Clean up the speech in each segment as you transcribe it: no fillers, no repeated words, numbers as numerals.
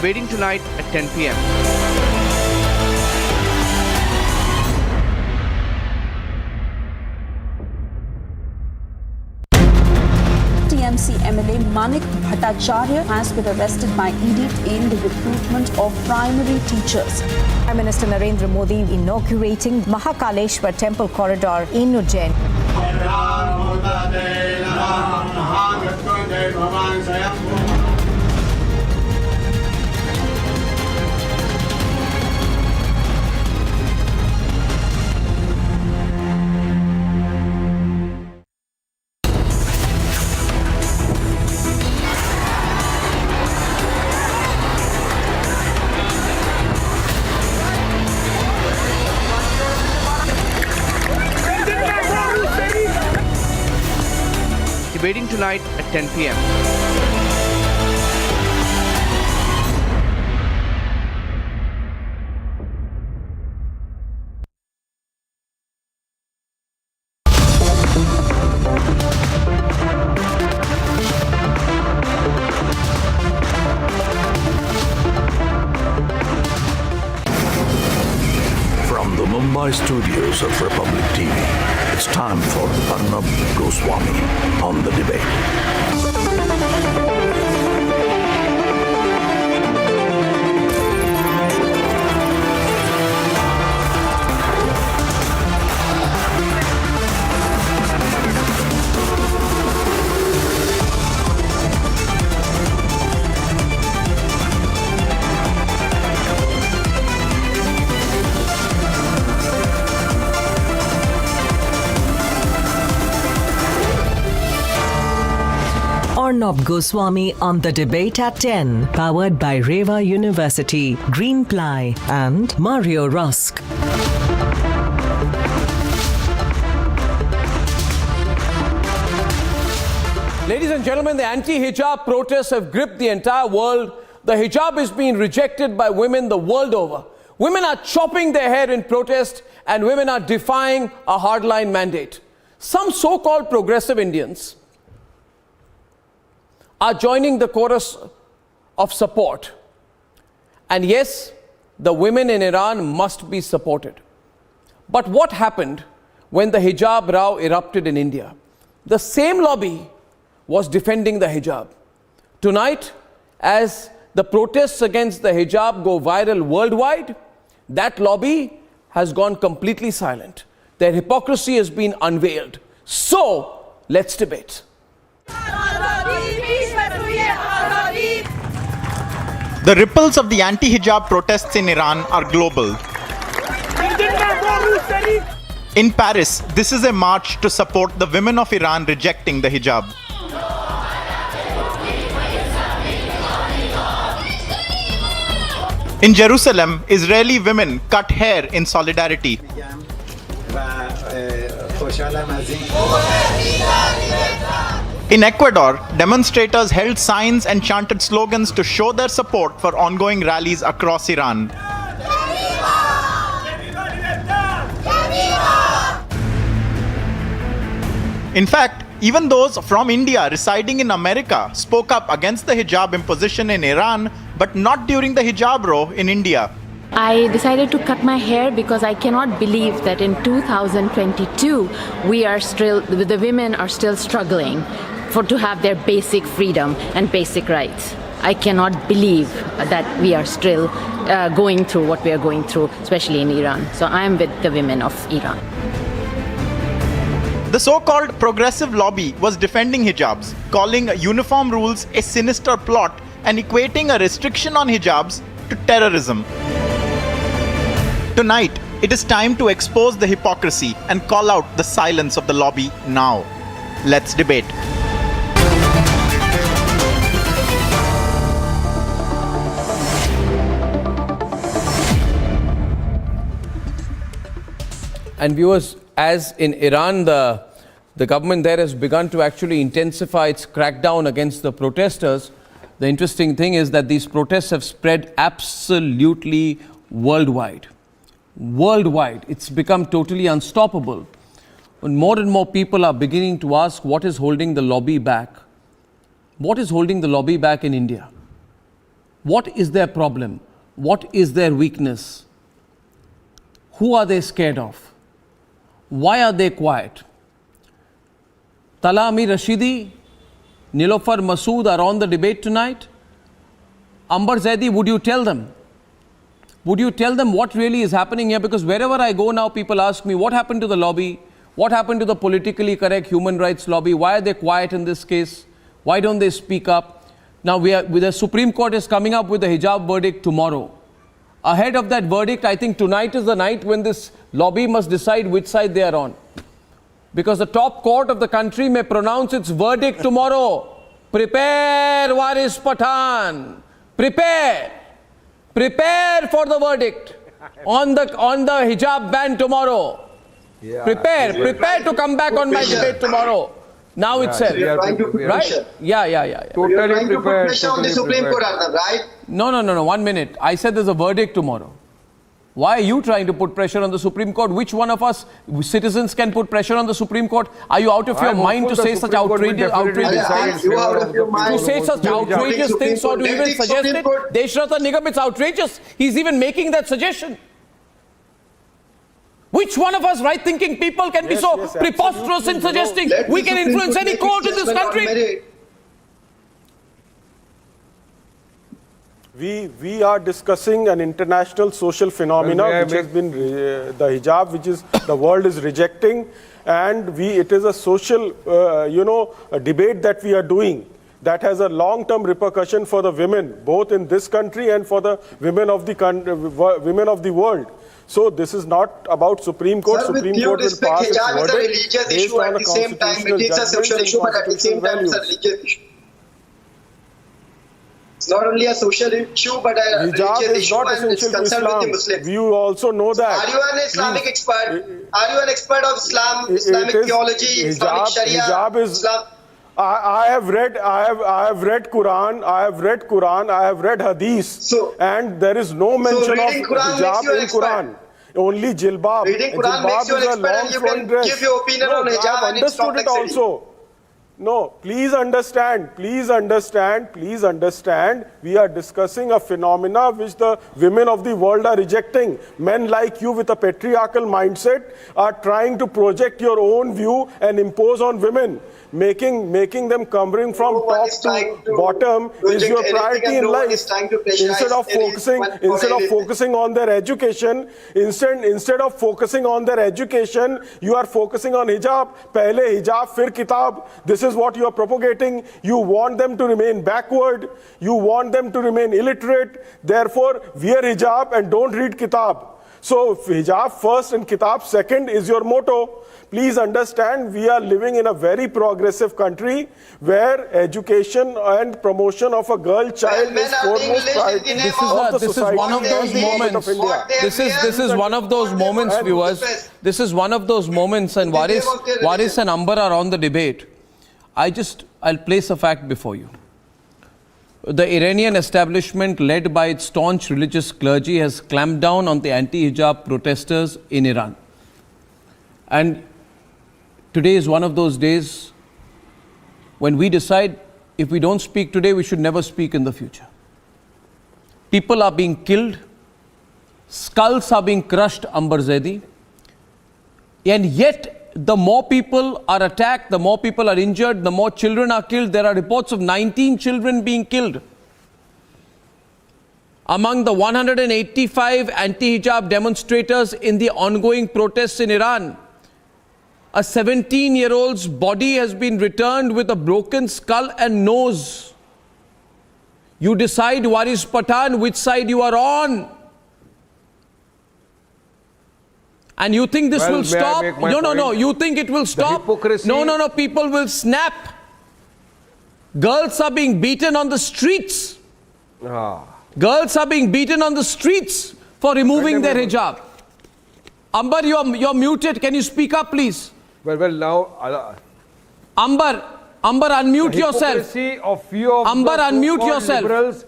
Debating tonight at 10 p.m. TMC MLA Manik Bhattacharya has been arrested by ED in the recruitment of primary teachers. Prime Minister Narendra Modi inaugurating Mahakaleshwar Temple Corridor in Ujjain. Debating tonight at 10 p.m. From the Mumbai studios of Republic TV, it's time for Arnab Goswami on the debate. Arnab Goswami on the debate at 10, powered by Reva University, Greenply and Mario Rusk. Ladies and gentlemen, the anti-hijab protests have gripped the entire world. The hijab is being rejected by women the world over. Women are chopping their hair in protest, and women are defying a hardline mandate. Some so-called progressive Indians are joining the chorus of support. And yes, the women in Iran must be supported. But what happened when the hijab row erupted in India? The same lobby was defending the hijab. Tonight, as the protests against the hijab go viral worldwide, that lobby has gone completely silent. Their hypocrisy has been unveiled. So, let's debate. The ripples of the anti-hijab protests in Iran are global. In Paris, this is a march to support the women of Iran rejecting the hijab. In Jerusalem, Israeli women cut hair in solidarity. In Ecuador, demonstrators held signs and chanted slogans to show their support for ongoing rallies across Iran. In fact, even those from India residing in America spoke up against the hijab imposition in Iran, but not during the hijab row in India. I decided to cut my hair because I cannot believe that in 2022 the women are still struggling to have their basic freedom and basic rights. I cannot believe that we are still going through what we are going through, especially in Iran. So I am with the women of Iran. The so-called progressive lobby was defending hijabs, calling uniform rules a sinister plot and equating a restriction on hijabs to terrorism. Tonight, it is time to expose the hypocrisy and call out the silence of the lobby now. Let's debate. And viewers, as in Iran, the government there has begun to actually intensify its crackdown against the protesters. The interesting thing is that these protests have spread absolutely worldwide. Worldwide, it's become totally unstoppable. And more people are beginning to ask what is holding the lobby back. What is holding the lobby back in India? What is their problem? What is their weakness? Who are they scared of? Why are they quiet? Tala Amir Rashidi, Nilofar Masood are on the debate tonight. Ambar Zaidi, would you tell them? Would you tell them what really is happening here? Because wherever I go now, people ask me, what happened to the lobby? What happened to the politically correct human rights lobby? Why are they quiet in this case? Why don't they speak up? Now, the Supreme Court is coming up with a hijab verdict tomorrow. Ahead of that verdict, I think tonight is the night when this lobby must decide which side they are on. Because the top court of the country may pronounce its verdict tomorrow. Prepare, Waris Pathan. Prepare. Prepare for the verdict on the hijab ban tomorrow. Yeah. Prepare to come back on my debate tomorrow. Now itself. Right? Yeah. Totally prepared. Pressure on the Supreme Court, Arnab, right? No. 1 minute. I said there's a verdict tomorrow. Why are you trying to put pressure on the Supreme Court? Which one of us citizens can put pressure on the Supreme Court? Are you out of your mind to say such outrageous things? You out of your mind. To say such outrageous things or to even suggest it? Deshrata Nigam, it's outrageous. He's even making that suggestion. Which one of us right-thinking people can be so preposterous in suggesting we can influence any court in this country? We are discussing an international social phenomena which has been the hijab, which is the world is rejecting, and it is a social a debate that we are doing that has a long-term repercussion for the women, both in this country and for the women of the world. So this is not about Supreme Court. Sir, Supreme Court will pass its hijab is a verdict religious based issue on at the same time. It is a social issue, but at the same time it's a religious issue. It's not only a social issue, but a religious issue, and it's concerned with the Muslims. You also know that. Are you an Islamic expert? Are you an expert of Islam, Islamic theology, Islamic Sharia? Hijab is. Islam? I have read Quran, I have read Hadith, and there is no mention of hijab in Quran. Only jilbab. Reading Quran makes you an expert, and you can give your opinion on hijab. I have understood it also. No, please understand. We are discussing a phenomena which the women of the world are rejecting. Men like you with a patriarchal mindset are trying to project your own view and impose on women. Making them covering from top to bottom is your priority in life. Instead of focusing on their education, instead of focusing on their education, you are focusing on hijab. Pehle hijab, fir kitab. This is what you are propagating. You want them to remain backward. You want them to remain illiterate. Therefore, wear hijab and don't read kitab. So hijab first and kitab second is your motto. Please understand, we are living in a very progressive country where education and promotion of a girl child is foremost priority. This is one of those moments. This is one of those moments, viewers. This is one of those moments, and Waris and Ambar are on the debate. I'll place a fact before you. The Iranian establishment, led by its staunch religious clergy, has clamped down on the anti-hijab protesters in Iran. And today is one of those days when we decide if we don't speak today, we should never speak in the future. People are being killed, skulls are being crushed, Ambar Zaidi, and yet the more people are attacked, the more people are injured, the more children are killed. There are reports of 19 children being killed. Among the 185 anti-hijab demonstrators in the ongoing protests in Iran, a 17-year-old's body has been returned with a broken skull and nose. You decide, Waris Pathan, which side you are on. And you think this will stop? No. You think it will stop? Hypocrisy. No. People will snap. Girls are being beaten on the streets. Girls are being beaten on the streets for removing their hijab. Ambar, you're muted. Can you speak up, please? Well, now... Ambar, unmute yourself. Hypocrisy of few of Ambar, the unmute yourself. Liberals.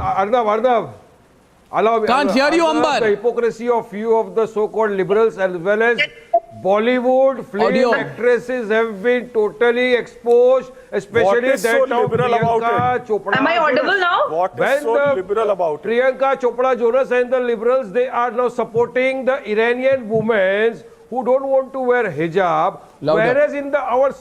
Arnab. Can't hear you, Ambar. The hypocrisy of few of the so-called liberals as well as Bollywood film actresses have been totally exposed, especially What is that so of liberal about Priyanka it? Chopra. Am I audible now? What When is so the liberal about it? Priyanka Chopra Jonas and the liberals, they are now supporting the Iranian women who don't want to wear hijab, whereas in our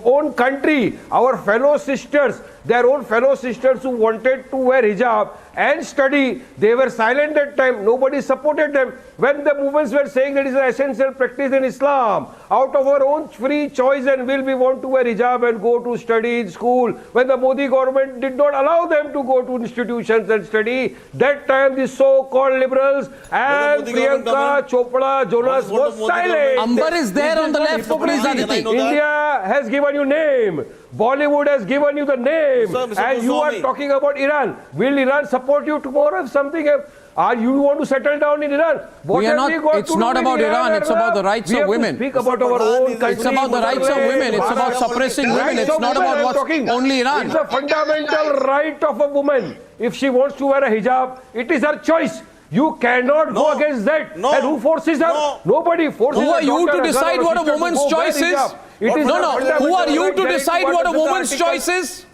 own country, our fellow sisters, their own fellow sisters who wanted to wear hijab and study, they were silent that time. Nobody supported them. When the movements were saying that it is an essential practice in Islam, out of our own free choice and will, we want to wear hijab and go to study in school. When the Modi government did not allow them to go to institutions and study, that time the so-called liberals and Priyanka Chopra Jonas was silent. Amber is there on the left. India has given you name. Bollywood has given you the name. And you are talking about Iran. Will Iran support you tomorrow if something happens? Are you want to settle down in Iran? What We are not, it's not about Iran, it's about the rights of women. Speak about our own country. It's about the rights of women, it's about suppressing women, it's not about what's only Iran. It's a fundamental right of a woman. If she wants to wear a hijab, it is her choice. You cannot go against that. And who forces her? Nobody forces her. Who are you to decide what a woman's choice is? Who are you to decide what a woman's choice is?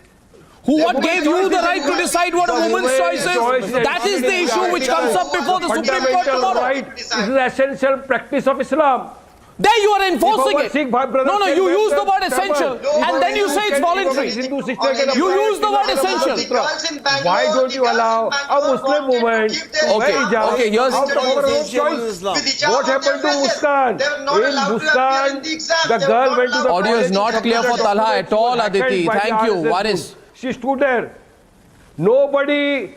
What gave you the right to decide what a woman's choice is? That is the issue which comes up before the Supreme Court tomorrow. It is an essential practice of Islam. There you are enforcing it. No, you use the word essential and then you say it's voluntary. You use the word essential. Why don't you allow a Muslim woman to wear hijab out of her own choice? What happened to Muskan? In Muskan, the girl went to the audio is not clear for Talha at all, Aditi. Thank you. Waris. She stood there. Nobody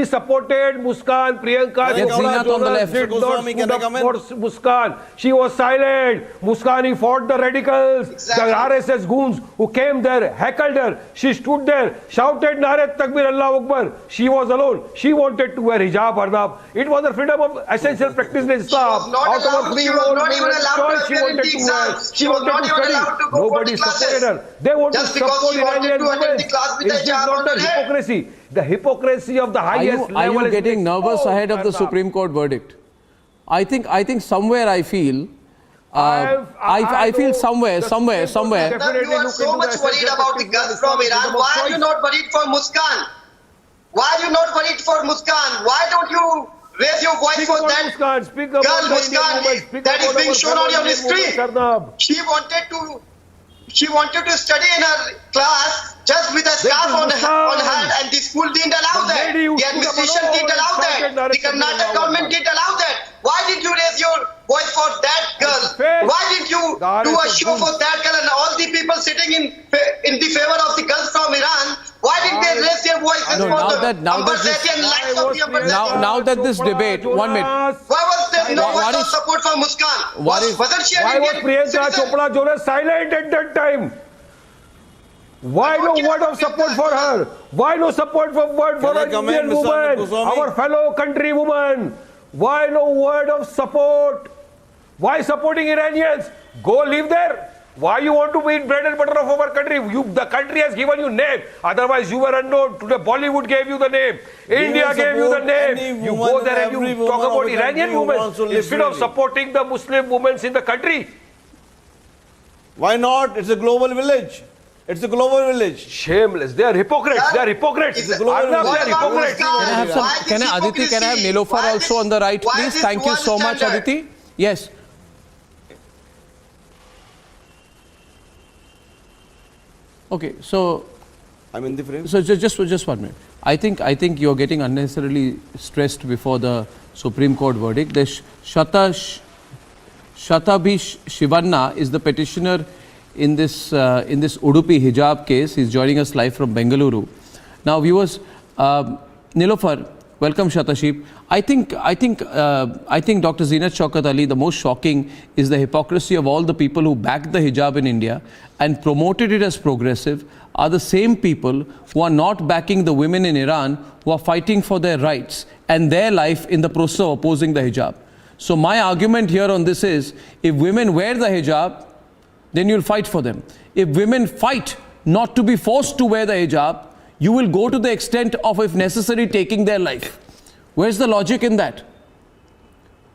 supported Muskan. Priyanka Chopra Jonas did not stand up for Muskan. She was silent. Muskan fought the radicals, the RSS goons who came there, heckled her. She stood there, shouted Nare Takbir Allah Akbar. She was alone. She wanted to wear hijab, Arnab. It was a freedom of essential practice in Islam. Out of her free will choice, she wanted to wear. She wanted to study. Nobody supported her. They want to support Iranian women. This is not the hypocrisy. The hypocrisy of the highest level. Are you getting nervous ahead of the Supreme Court verdict? I think somewhere I feel. I feel somewhere. You are so much worried about the girls from Iran. Why are you not worried for Muskan? Why are you not worried for Muskan? Why don't you raise your voice for that girl Muskan that is being shown on your screen? She wanted to study in her class just with a scarf on her, and the school didn't allow that. The administration didn't allow that. The Karnataka government didn't allow that. Why did you raise your voice for that girl? Why did you do a show for that girl and all the people sitting in the favor of the girls from Iran? Why did they raise their voices for now that this debate, 1 minute. Why was there no word of support for Muskan? Why was Priyanka Chopra Jonas silent at that time? Why no word of support for her? Why no support for an Indian woman, our fellow country woman? Why no word of support? Why supporting Iranians? Go live there. Why you want to eat bread and butter of our country? The country has given you name. Otherwise, you were unknown. Today, Bollywood gave you the name. India gave you the name. You go there and you talk about Iranian women instead of supporting the Muslim women in the country. Why not? It's a global village. It's a global village. Shameless. They are hypocrites. They are hypocrites. It's a global village. They are hypocrites. Can I have Niloufar also on the right, please? Thank you so much, Aditi. Yes. Okay, so I'm in the frame. So just 1 minute. I think you're getting unnecessarily stressed before the Supreme Court verdict. The Shatabi Shivanna is the petitioner in this Udupi hijab case. He's joining us live from Bengaluru. Now, viewers, Niloufar, welcome, Shatashib. I think Dr. Zeenat Shaukat Ali, the most shocking is the hypocrisy of all the people who backed the hijab in India and promoted it as progressive are the same people who are not backing the women in Iran who are fighting for their rights and their life in the process of opposing the hijab. So my argument here on this is, if women wear the hijab, then you'll fight for them. If women fight not to be forced to wear the hijab, you will go to the extent of, if necessary, taking their life. Where's the logic in that?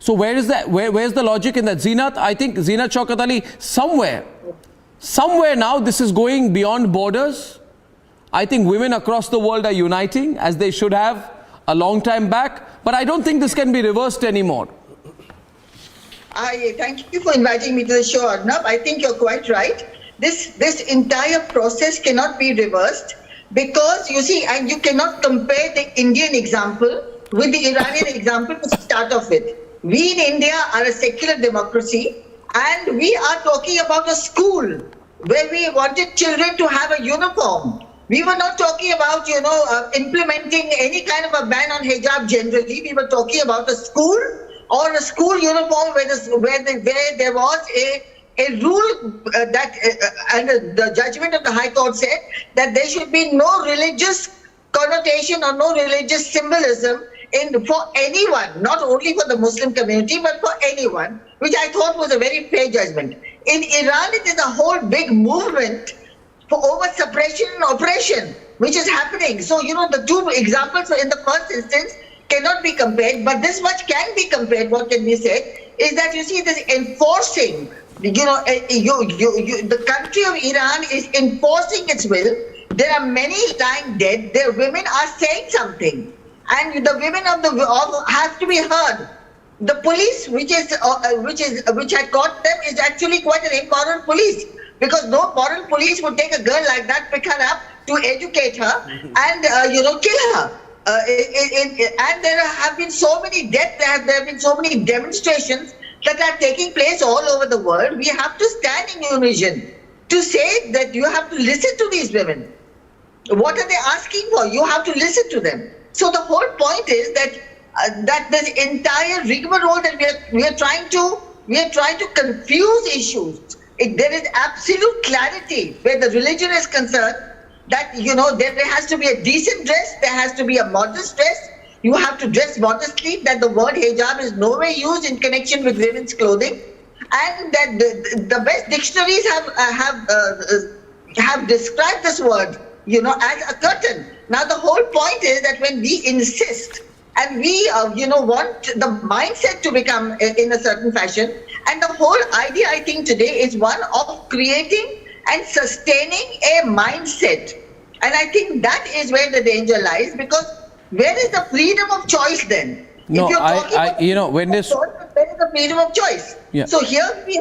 So where's the logic in that? Zeenat, I think Zeenat Shaukat Ali, somewhere now this is going beyond borders. I think women across the world are uniting as they should have a long time back, but I don't think this can be reversed anymore. I thank you for inviting me to the show, Arnab. I think you're quite right. This entire process cannot be reversed because, you see, and you cannot compare the Indian example with the Iranian example to start off with. We in India are a secular democracy, and we are talking about a school where we wanted children to have a uniform. We were not talking about, implementing any kind of a ban on hijab generally. We were talking about a school or a school uniform where there was a rule and the judgment of the High Court said that there should be no religious connotation or no religious symbolism for anyone, not only for the Muslim community, but for anyone, which I thought was a very fair judgment. In Iran, it is a whole big movement for over suppression and oppression, which is happening. So, the two examples in the first instance cannot be compared, but this much can be compared. What can be said is that, you see, this enforcing, the country of Iran is enforcing its will. There are many lying dead. Their women are saying something, and the women of have to be heard. The police, which had caught them, is actually quite an immoral police, because no moral police would take a girl like that, pick her up to educate her, and kill her. And there have been so many deaths. There have been so many demonstrations that are taking place all over the world. We have to stand in unison to say that you have to listen to these women. What are they asking for? You have to listen to them. So the whole point is that this entire rigmarole that we are trying to confuse issues. There is absolute clarity where the religion is concerned that there has to be a decent dress, there has to be a modest dress. You have to dress modestly. That the word hijab is nowhere used in connection with women's clothing, and that the best dictionaries have described this word, as a curtain. Now the whole point is that when we insist and we want the mindset to become in a certain fashion, and the whole idea, I think, today is one of creating and sustaining a mindset, and I think that is where the danger lies, because where is the freedom of choice then? No, if you're talking when this, where is the freedom of choice? Yeah. So here we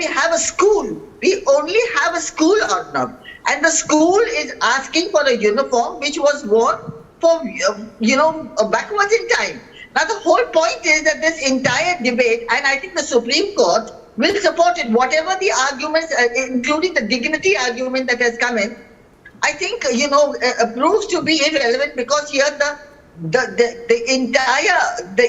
have a school. We only have a school, Arnab, and the school is asking for a uniform which was worn for backwards in time. Now the whole point is that this entire debate, and I think the Supreme Court will support it, whatever the arguments, including the dignity argument that has come in, I think proves to be irrelevant, because here the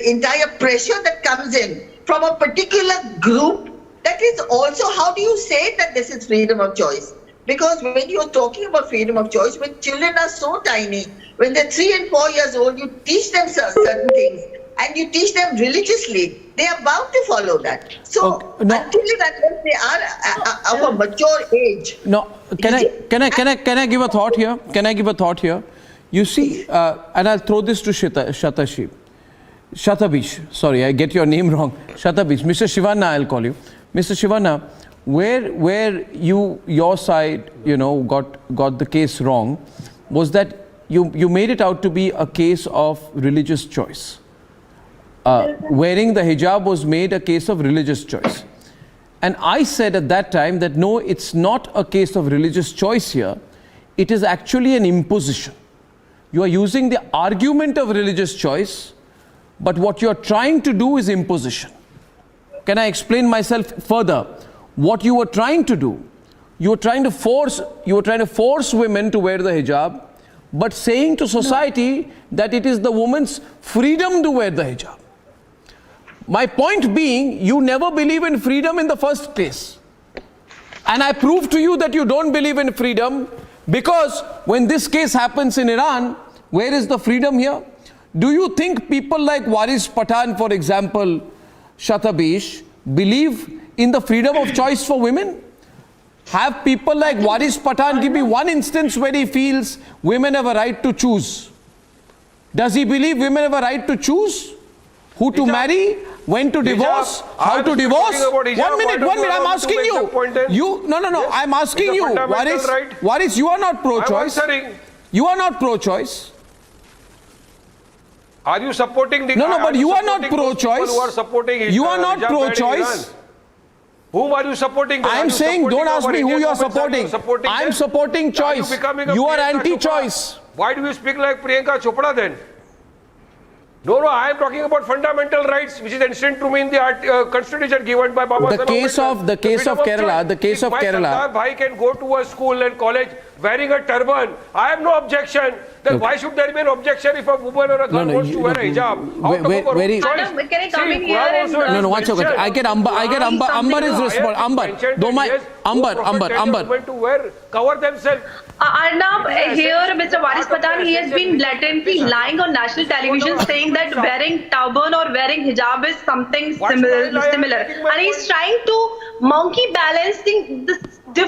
entire pressure that comes in from a particular group, that is also, how do you say that this is freedom of choice? Because when you're talking about freedom of choice, when children are so tiny, when they're 3 and 4 years old, you teach them certain things, and you teach them religiously, they are bound to follow that. So until they are of a mature age. No, can I give a thought here? Can I give a thought here? You see, and I'll throw this to Shatabish. Sorry, I get your name wrong. Shatabish. Mr. Shivanna, I'll call you. Mr. Shivanna, where your side, got the case wrong, was that you made it out to be a case of religious choice. Wearing the hijab was made a case of religious choice. And I said at that time that no, it's not a case of religious choice here. It is actually an imposition. You are using the argument of religious choice, but what you're trying to do is imposition. Can I explain myself further? What you were trying to do, you were trying to force women to wear the hijab, but saying to society that it is the woman's freedom to wear the hijab. My point being, you never believe in freedom in the first place. And I prove to you that you don't believe in freedom, because when this case happens in Iran, where is the freedom here? Do you think people like Waris Pathan, for example, Shatabish, believe in the freedom of choice for women? Have people like Waris Pathan give me one instance where he feels women have a right to choose? Does he believe women have a right to choose who to marry when to divorce, how to divorce. 1 minute, I'm asking you. No, I'm asking you. Waris, you are not pro-choice. You are not pro-choice. Are you supporting the... No, but you are not pro-choice. Who are supporting you are not pro-choice. Whom are you supporting? I am saying, don't ask me who you are supporting. I am supporting choice. You are anti-choice. Why do you speak like Priyanka Chopra then? No, I am talking about fundamental rights, which is enshrined to me in the constitution given by Baba. The case of Kerala. Sardar Bhai can go to a school and college wearing a turban. I have no objection. Then why should there be an objection if a woman or a girl wants to wear a hijab? Arnab, can I come in here and... No, watch okay. I get Amber is responsible. Amber, don't mind. Amber. Women to cover themselves. Arnab, here Mr. Waris Pathan, he has been blatantly lying on national television saying that wearing turban or wearing hijab is something similar. And he's trying to monkey balancing this two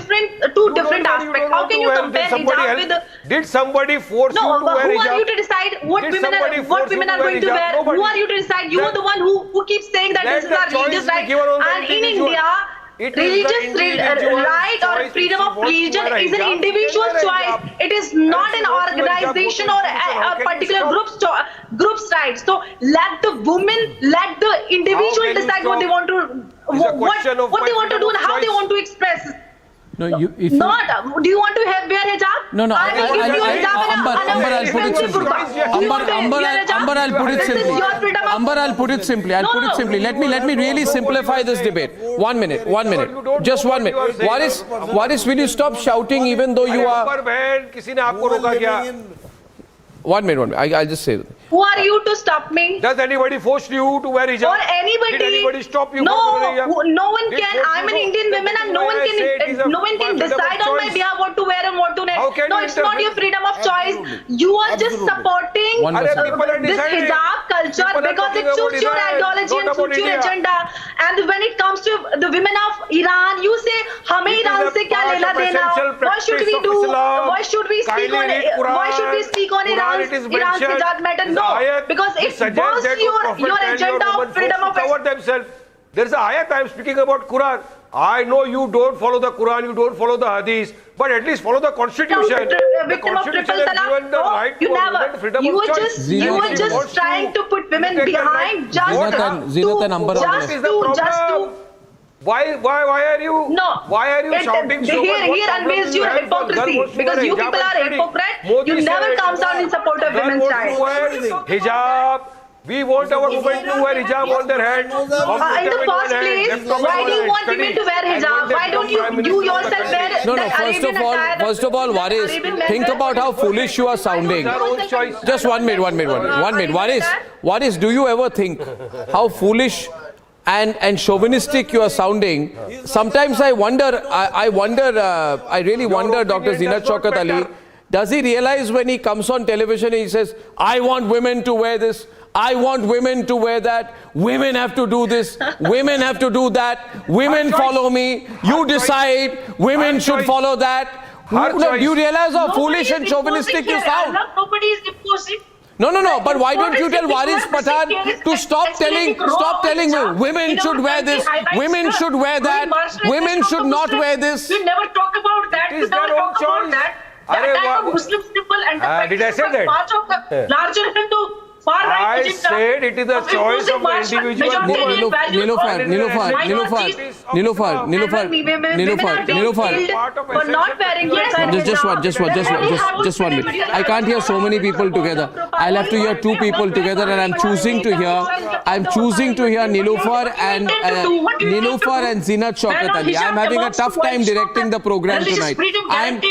different aspects. How can you compare hijab with the... Did somebody force you to wear hijab? Who are you to decide what women are going to wear? Who are you to decide? You are the one who keeps saying that this is our religious right. And in India, religious right or freedom of religion is an individual choice. It is not an organization or a particular group's right. So let the women, let the individual decide what they want to, what they want to do and how they want to express. No, do you want to wear hijab? No. Amber, I'll put it simply. Amber, I'll put it simply. Let me really simplify this debate. 1 minute. Just 1 minute. Waris, will you stop shouting even though you are... 1 minute. I'll just say that. Who are you to stop me? Does anybody force you to wear hijab? Or anybody? Did anybody stop you? No one can. I'm an Indian woman and no one can decide on my behalf what to wear and what to not. No, it's not your freedom of choice. You are just supporting this hijab culture because it suits your ideology and suits your agenda. And when it comes to the women of Iran, you say, "Hame Iran se kya lena dena? What should we do? Why should we speak on Iran's hijab matter?" No, because it bursts your agenda of freedom of themselves. There is a ayat I am speaking about Quran. I know you don't follow the Quran, you don't follow the Hadith, but at least follow the Constitution. The Constitution has given the right to women freedom of choice. You were just trying to put women behind just to. Why are you? No. Why are you shouting so much? Here unveils your hypocrisy because you people are hypocrite. You never comes out in support of women's rights. Hijab. We want our women to wear hijab on their head. In the first place, why do you want women to wear hijab? Why don't you yourself wear No, first of all, Waris, think about how foolish you are sounding. Just 1 minute. Waris, do you ever think how foolish and chauvinistic you are sounding? Sometimes I really wonder, Dr. Zinat Shaukat Ali, does he realize when he comes on television and he says, I want women to wear this, I want women to wear that, women have to do this, women have to do that, women follow me, you decide, women should follow that. Do you realize how foolish and chauvinistic you sound? Nobody is imposing. No, but why don't you tell Waris Pathan to stop telling me women should wear this, women should wear that, women should not wear this. You never talk about that. You never talk about that. That Muslim symbol and the did I say that? part of the larger Hindu I said it is a choice of the individual. Just one minute. I can't hear so many people together. I'll have to hear two people together, and I'm choosing to hear Niloufar and Zinat Shaukat Ali. I'm having a tough time directing the program tonight. I'm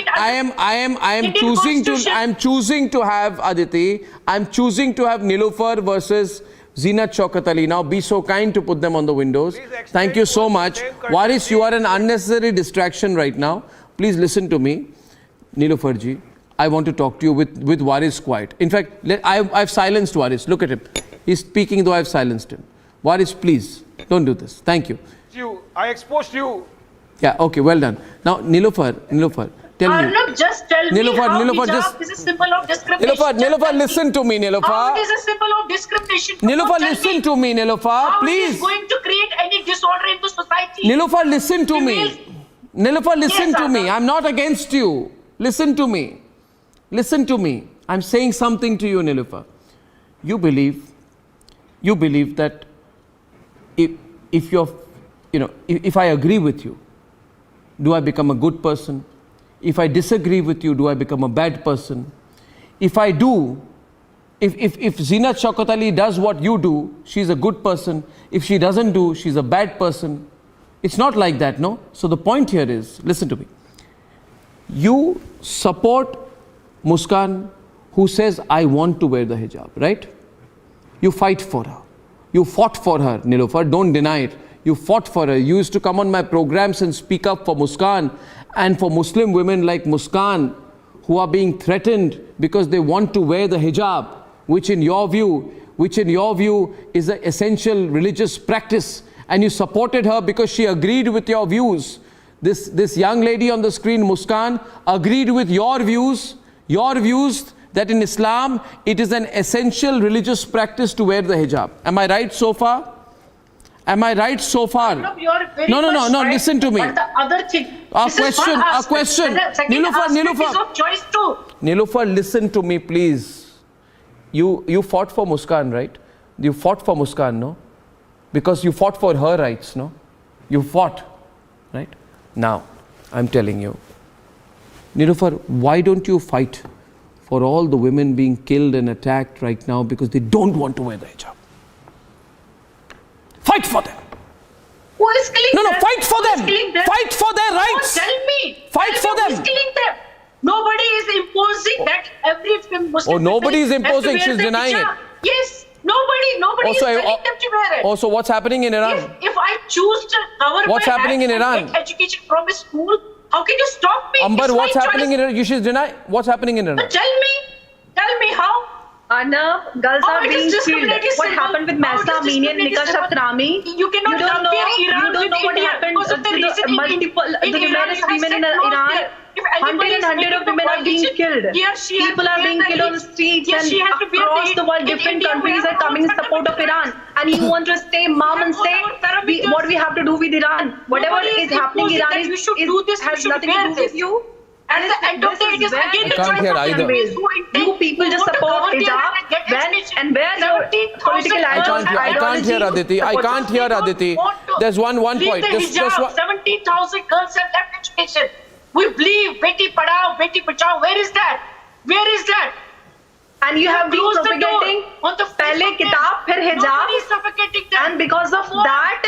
choosing to have Aditi. I'm choosing to have Niloufar versus Zinat Shaukat Ali. Now be so kind to put them on the windows. Thank you so much. Waris, you are an unnecessary distraction right now. Please listen to me. Niloufar ji, I want to talk to you with Waris quiet. In fact, I've silenced Waris. Look at him. He's speaking though I've silenced him. Waris, please, don't do this. Thank you. I exposed you. Yeah, okay, well done. Now, Niloufar, Tell me. Arnab, just tell Niloufar, me how Niloufar, hijab is a symbol of discrimination. Niloufar, listen to me, Niloufar. How it is a symbol of discrimination? Niloufar, listen to me, Niloufar, please. How it is going to create any disorder in the society? Niloufar, listen to me. Niloufar, listen Yes, to me. I'm not against you. Listen to me. Listen to me. I'm saying something to you, Niloufar. You believe that if you're, if I agree with you, do I become a good person? If I disagree with you, do I become a bad person? If I do, if Zinat Shaukat Ali does what you do, she's a good person. If she doesn't do, she's a bad person. It's not like that, no? So the point here is, listen to me. You support Muskan who says, I want to wear the hijab, right? You fight for her. You fought for her, Niloufar, don't deny it. You fought for her. You used to come on my programs and speak up for Muskan and for Muslim women like Muskan who are being threatened because they want to wear the hijab, which in your view is an essential religious practice. And you supported her because she agreed with your views. This young lady on the screen, Muskan, agreed with your views that in Islam, it is an essential religious practice to wear the hijab. Am I right so far? Am I right so far? No, you are very No, right, listen to me. But the other thing, A question. Niloufar is of choice too. Niloufar, listen to me, please. You fought for Muskan, right? You fought for Muskan, no? Because you fought for her rights, no? You fought, right? Now, I'm telling you, Niloufar, why don't you fight for all the women being killed and attacked right now because they don't want to wear the hijab? Fight for them. Who is killing them? No, fight for them. Fight for their rights. Tell me. Fight for them. Who is killing them? Nobody is imposing that every Muslim. Oh, nobody is imposing. She's denying it. Yes. Nobody is telling them to wear it. Oh, so what's happening in Iran? If I choose to cover What's my happening head in Iran? and get education from a school, how can you stop me? Amber, It's what's my happening choice. in Iran? You should deny. What's happening in Iran? Tell me how. Arnab, girls are being killed. What happened with Mahsa Amini and Nikah Shaftrami? You cannot compare Iran with what India happened because of the reason the numerous women in Iran. Hundreds of women are being killed. People are being killed on the streets and across the world. Different countries are coming in support of Iran. And you want to stay mum and say what we have to do with Iran. Whatever is happening in Iran has nothing to do with you. At the end of the day, it is again the can't hear either. You people just support hijab and where your political ideology. I can't hear Aditi. I can't hear Aditi. There's one point. Just 17,000 girls have left education. We believe Beti Padhao, Beti Bachao. Where is that? Where is that? And you have been propagating pehle kitab, phir hijab, and because of that,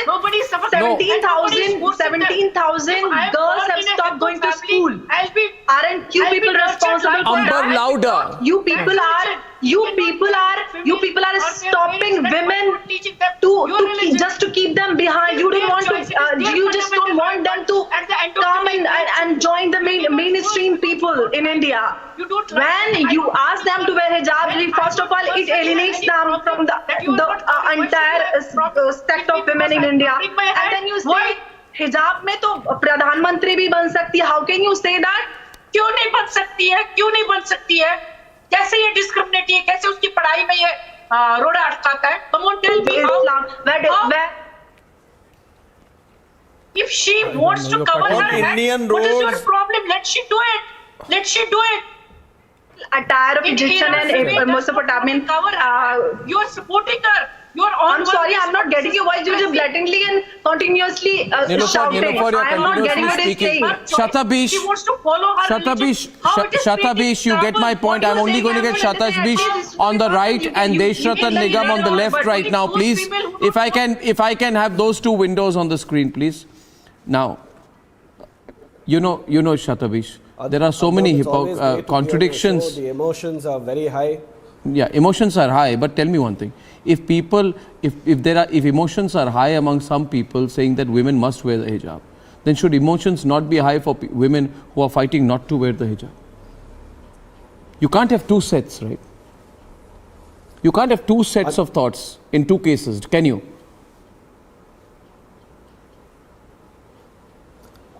17,000 girls have stopped going to school. Aren't you people responsible for that? Amber, louder. You people are stopping women just to keep them behind. You don't want to. You just don't want them to come and join the mainstream people in India. When you ask them to wear hijab, first of all, it alienates them from the entire sect of women in India. And then you say, hijab में तो प्रधानमंत्री भी बन सकती है. How can you say that? क्यों नहीं बन सकती है? क्यों नहीं बन सकती है? कैसे ये डिस्क्रिमिनेट है? कैसे उसकी पढ़ाई में ये रोड़ा अटकाता है? Come on, tell me how. If she wants to cover her head, what is your problem? Let she do it. Attire of Egyptian and Mesopotamian. You are supporting her. I'm sorry, I'm not getting your voice. You're just blatantly and continuously shouting. Niloufar, I'm not getting what you're saying. Shatabish, she wants to follow her Shatabish, you get my point. I'm only going to get Shatabish on the right and Deshratan Nigam on the left right now, please. If I can have those two windows on the screen, please. Now, you know, Shatabish, there are so many contradictions. The emotions are very high. Yeah, emotions are high, but tell me one thing. If emotions are high among some people saying that women must wear the hijab, then should emotions not be high for women who are fighting not to wear the hijab? You can't have two sets, right? You can't have two sets of thoughts in two cases, can you?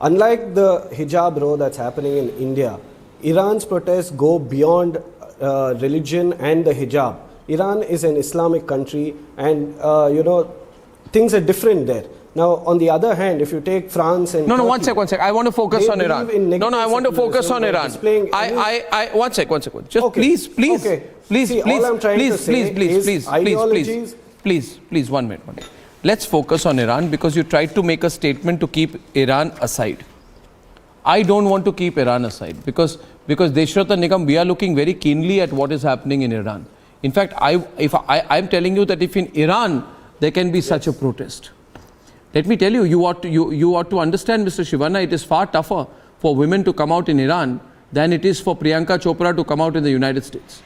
unlike the hijab row that's happening in India, Iran's protests go beyond religion and the hijab. Iran is an Islamic country, and things are different there. Now, on the other hand, if you take France and one sec. I want to focus on Iran. I want to focus on Iran. One sec. Just please. Please, 1 minute. Let's focus on Iran, because you tried to make a statement to keep Iran aside. I don't want to keep Iran aside, because Deshrata Nigam, we are looking very keenly at what is happening in Iran. In fact, I'm telling you that if in Iran there can be such a protest, let me tell you, you ought to understand, Mr. Shivana, it is far tougher for women to come out in Iran than it is for Priyanka Chopra to come out in the United States.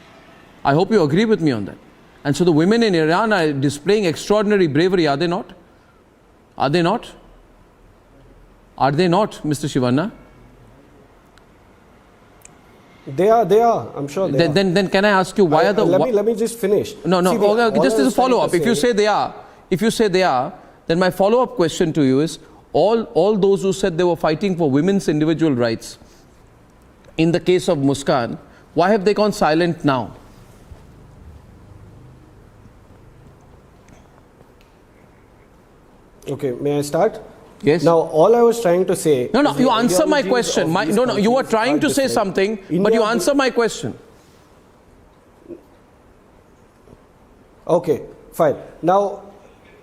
I hope you agree with me on that. And so the women in Iran are displaying extraordinary bravery, are they not? Are they not? Are they not, Mr. Shivana? They are. I'm sure they are. Then can I ask you, why are the... Let me just finish. Just as a follow-up. If you say they are, then my follow-up question to you is, all those who said they were fighting for women's individual rights, in the case of Muskan, why have they gone silent now? Okay, may I start? Yes. Now, all I was trying to say... you answer my question. You were trying to say something, but you answer my question. Okay, fine. Now,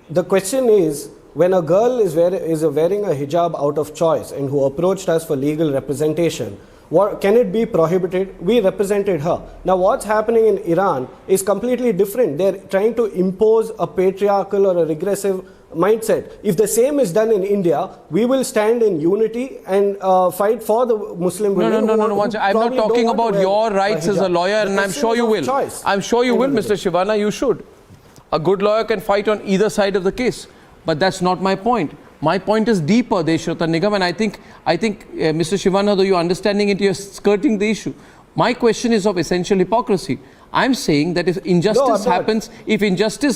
the question is, when a girl is wearing a hijab out of choice and who approached us for legal representation, can it be prohibited? We represented her. Now, what's happening in Iran is completely different. They're trying to impose a patriarchal or a regressive mindset. If the same is done in India, we will stand in unity and fight for the Muslim women. No. I'm not talking about your rights as a lawyer, and I'm sure you will. I'm sure you will, Mr. Shivana, you should. A good lawyer can fight on either side of the case. But that's not my point. My point is deeper, Deshrata Nigam, and I think Mr. Shivana, though you're understanding it, you're skirting the issue. My question is of essential hypocrisy. I'm saying that if injustice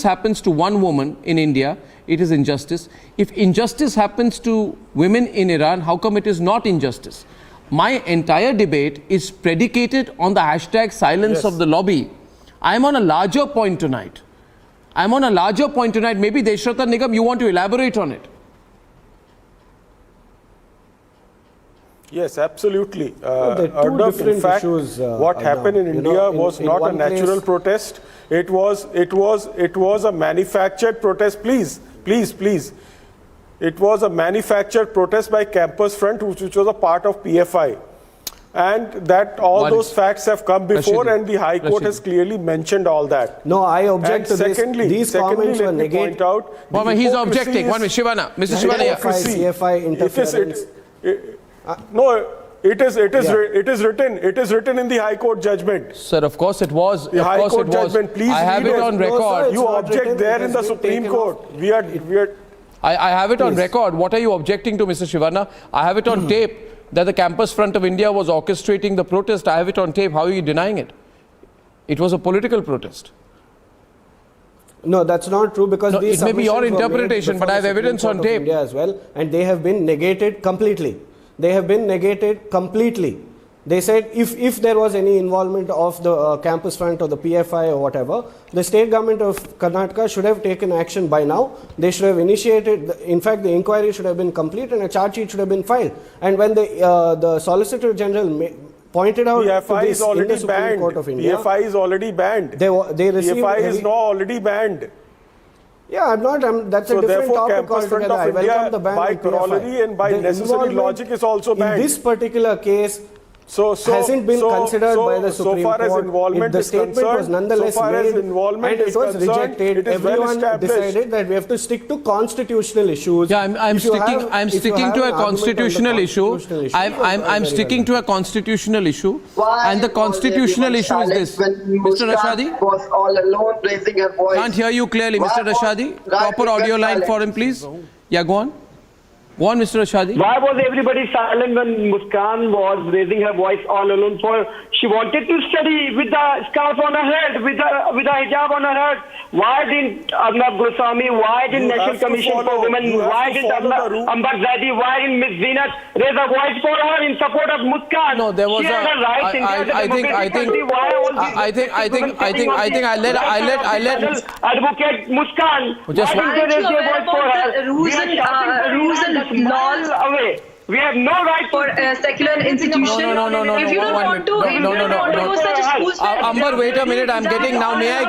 happens to one woman in India, it is injustice. If injustice happens to women in Iran, how come it is not injustice? My entire debate is predicated on the hashtag silence of the lobby. I'm on a larger point tonight. Maybe Deshrata Nigam, you want to elaborate on it? Yes, absolutely. Arnab, in fact, what happened in India was not a natural protest. It was a manufactured protest. Please. It was a manufactured protest by Campus Front, which was a part of PFI. And that all those facts have come before, and the High Court has clearly mentioned all that. No, I object to this. These comments were negated. He's objecting. One minute, Shivana. Mr. Shivana. CFI interference. It is written in the High Court judgment. Sir, of course it was. The High Court judgment. Please I have it on record. You object there in the Supreme Court. I have it on record. What are you objecting to, Mr. Shivana? I have it on tape that the Campus Front of India was orchestrating the protest. I have it on tape. How are you denying it? It was a political protest. No, that's not true, because it may be your interpretation, but I have evidence on tape. India as well, and they have been negated completely. They said if there was any involvement of the Campus Front or the PFI or whatever, the state government of Karnataka should have taken action by now. They should have initiated, in fact, the inquiry should have been complete and a charge sheet should have been filed. And when the Solicitor General pointed out PFI is already banned. PFI is already banned. PFI is now already banned. Yeah, that's a different topic altogether. I welcome the ban by corollary and by necessary logic is also banned. In this particular case, hasn't been considered by the Supreme Court. The statement was nonetheless made and it was rejected. Everyone decided that we have to stick to constitutional issues. Yeah, I'm sticking to a constitutional issue. I'm sticking to a constitutional issue. And the constitutional issue is this. Mr. Rashadi? Was all alone raising her voice. Can't hear you clearly, Mr. Rashadi. Proper audio line for him, please. Yeah, go on. Go on, Mr. Rashadi. Why was everybody silent when Muskan was raising her voice all alone for She wanted to study with the scarf on her head, with the hijab on her head. Why didn't Arnab Goswami, why didn't National Commission for Women, why didn't Ambar Zaidi, why didn't Ms. Zinat raise a voice for her in support of Muskan? No, there was she had her rights in I let advocate Muskan. Just why didn't they raise their voice for her? Rules and laws away. We have no right for secular institutions. No. If you don't want to, go such a school. Amber, wait a minute. I'm getting now. May I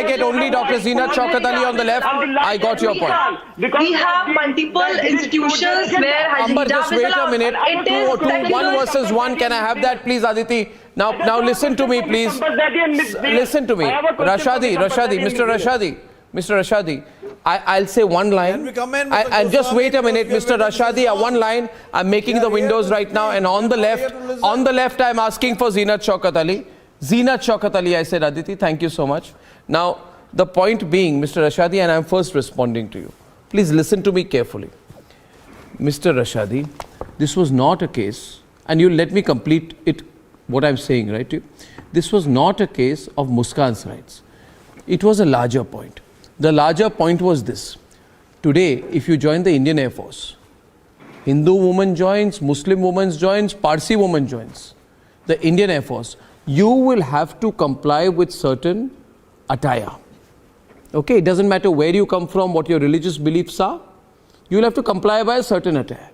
get only Dr. Zeenat Shaukat Ali on the left? I got your point. We have multiple institutions where Amber, just wait a minute. One versus one. Can I have that, please, Aditi? Now listen to me, please. Listen to me, Rashadi, Mr. Rashadi. I'll say one line. And just wait a minute, Mr. Rashadi. One line. I'm making the windows right now, and on the left, I'm asking for Zeenat Shaukat Ali. Zeenat Shaukat Ali, I said, Aditi. Thank you so much. Now, the point being, Mr. Rashadi, and I'm first responding to you. Please listen to me carefully. Mr. Rashadi, this was not a case, and you let me complete it, what I'm saying, right? This was not a case of Muskan's rights. It was a larger point. The larger point was this. Today, if you join the Indian Air Force, Hindu woman joins, Muslim woman joins, Parsi woman joins the Indian Air Force, you will have to comply with certain attire. Okay, it doesn't matter where you come from, what your religious beliefs are, you will have to comply by a certain attire.